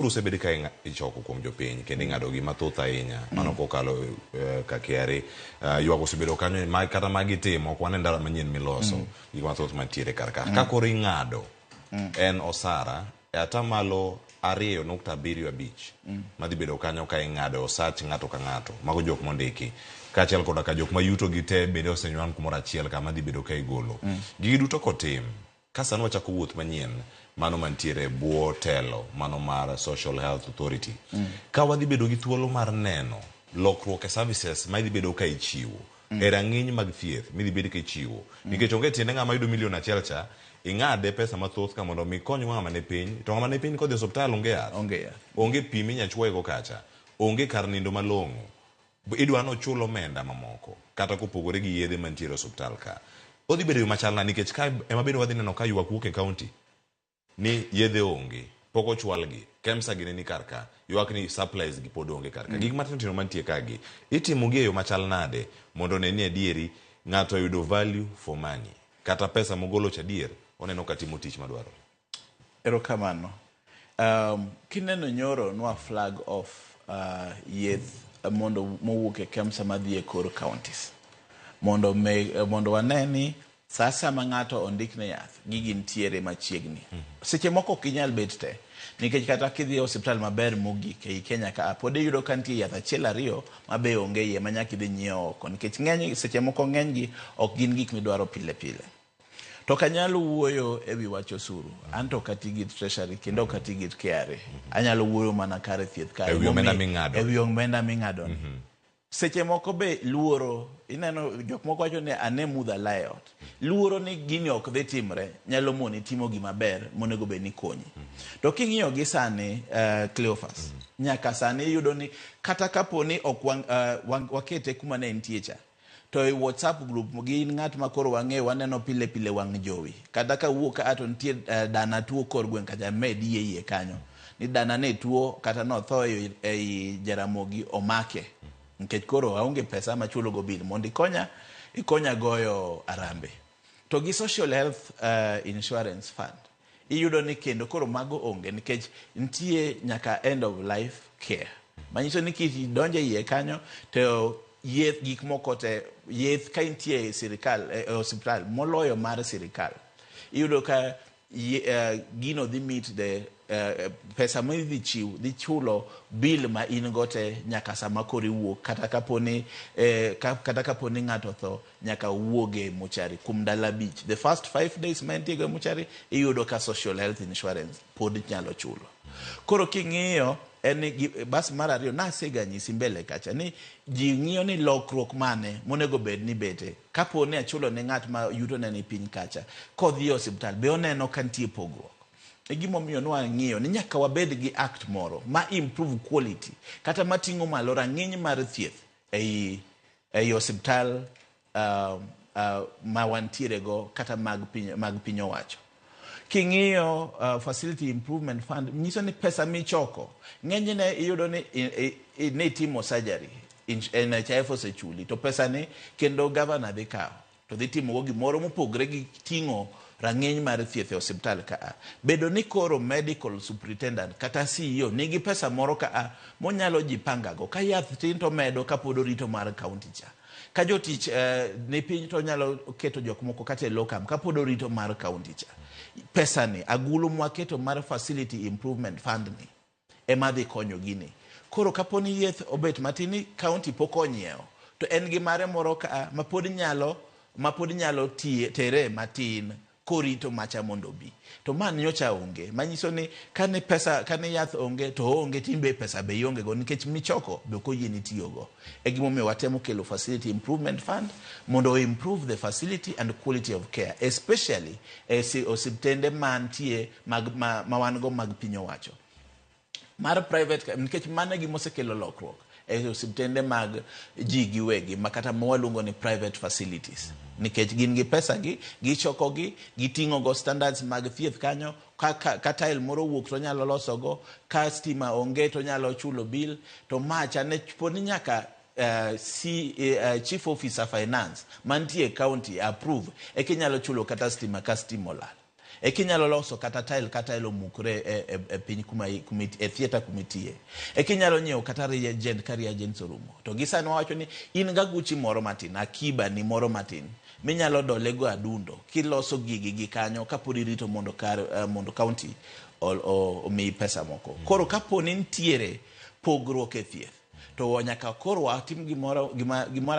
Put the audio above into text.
Usebedi ka ichoko kuom jopiny kendo ing'ado gi mathoth ahinya mano kokalo ka KRA yuago osebedo kanyo kata magi timo ok wane ndara manyien miloso gik mathoth mantiere kar ka ka koro ing'ado en osara e atamalo 2.75 madhi bedo kanyo ka ing'ado osach ng'ato ka ng'ato mago jok mondiki kaachiel koda ka jok mayuto gi te bende osenywan kumoro achiel kama dhi bedo ka igolo gigi duto kotim ka sano wachako wuoth manyien mano mantiere buo telo mano mar Social Health Authority ka wadhi bedo gi thuolo mar neno lokruok e services ma idhi bedo ka ichiwo e rang'iny mag thieth midhi bedo ka ichiwo nikech onge tiende ng'ama yudo milion achiel cha ing'ade pesa mathoth ka mondo mi kony ng'ama ne piny to ng'ama ne piny kodhi osiptal onge yath onge pi minyachwoego kacha onge kar nindo malong'o idwa nochulo omenda mamoko kata kopogore gi yedhe mantiere osiptal ka odhi bedo machalna nikech ka ema bende wadhi neno ka ywak wuok e kaunti ni yedhe onge pok ochwalgi KEMSA gine ni karka ywak ni supplies gi pod onge karka gik matino mantie kagi itimo gi e yo machal nade mondo ne ni adieri ng'ato yudo value for money kata pesa mogolo cha dier oneno ka timo tich madwaro. Erokamano. Kineno nyoro nwa flag off yeth mondo mowuok e KEMSA madhi e kor counties mondo waneni sasa ma ng'ato ondikne yath gigi ntiere machiegni seche moko ok inyal bet te nikech kata kidhi e osiptal maber mogik ei Kenya ka pod iyudo ka nitie yath achiel ariyo mabe onge iye ma nyaka idhi nyiewo oko nikech ng'eny seche moko ng'enygi ok gin gik midwaro pile pile. To kanyalo wuoyo e wi wach osuru anto ok ati gi treasury kendo ok ati gi KRA anyalo wuoyo mana kar thieth ka e wi omenda ming'ado seche moko be luoro ineno jok moko wacho ni ane mudha layot luoro ni gini ok dhi timre nyalo moni timo gima ber monego be ni konyi to king'iyo gi sani Cleophas nyaka sani iyudo ni kata kapo ni ok wakete kuma ne nitie cha to i WhatsApp group gi ng'at ma koro wang'eyo waneno pile pile wang' jowi kata ka wuok ato nitie dana tuo kor gweng' kaja medi iye kanyo ni dana ne tuo kata no tho ei Jaramogi omake nikech koro aonge pesa machulo go bill mondo ikonya goyo arambe to gi social health insurance fund iyudo ni kendo koro mago onge nikech nitie nyaka end of life care manyiso ni kidonje iye kanyo to yeth gik moko te yeth ka nitie sirikal hospital moloyo mar sirikal iyudo ka gino dhi meet the pesa ma idhi chiw dhi chulo bill ma in gote nyaka sama kori wuok kata kaponi ng'ato tho nyaka wuoge mochari kum dala beach the first 5 days ma intiego mochari iyudo ka social health insurance pod nyalo chulo koro king'iyo en bas mar ariyo nasega nyisi mbele kacha ni ji ng'iyo ni lokruok mane monego bed ni bete kapo ni achulo ne ng'at ma yuto ne ni piny kacha kodhi e osiptal be oneno ka nitie pogruok e gimomiyo nwa ng'iyo ni nyaka wabed gi act moro ma improve quality kata mating'o malo rang'iny mar thieth ei osiptal ma wantiere go kata mag piny owacho. King'iyo facility improvement fund nyiso ni pesa michoko ng'enyne iyudo ni timo surgery NHIF osechuli to pesa ni kendo governor dhi kawo to dhi timo gimoro mopogre gi ting'o rang'iny mar thieth e osiptal ka bedo ni koro medical superintendent kata CEO nigi pesa moro ka monyalo jipangago ka yath tin to medo kapod orito mar county cha ka jotich ne piny to nyalo keto jok moko kata e locum kapod orito mar county cha pesa ni agulu mwaketo mar facility improvement fund ni ema dhi konyo gini koro kaponi yeth obet matini county pok onyiewo to en gi mare moro ka mapod nyalo tere matin korito macha mondo bi to man nyocha onge manyiso ni kane yath onge to onge timbe pesa be onge go nikech michoko be ko yini tiyogo e gimomiyo watemo kelo facility improvement fund mondo improve the facility and quality of care especially osiptende mantie ma wan go mag piny owacho mar private nikech mane gimosekelo lokruok e osiptende mag ji giwegi makata mwaluongo ni private facilities nikech gin gi pesa gichoko giting'o go standards mag thieth kanyo ka tile moro wuok to nyalo loso go ka stima onge to nyalo chulo bill to macha ne poni nyaka chief officer finance mantie county approve e kinyalo chulo kata stima ka stima olal e kinyalo loso kata tile kata elo mukre e piny kuma e theater kumitie e kinyalo nyiewo kata reagent ka reagents orumo to gisani wawacho ni in ga guchi moro matin akiba ni moro matin minyalo dole go adundo kiloso gigi gi kanyo kapod irito mondo county omi pesa moko koro kaponi nitiere pogruok e thieth to nyaka koro watim gimoro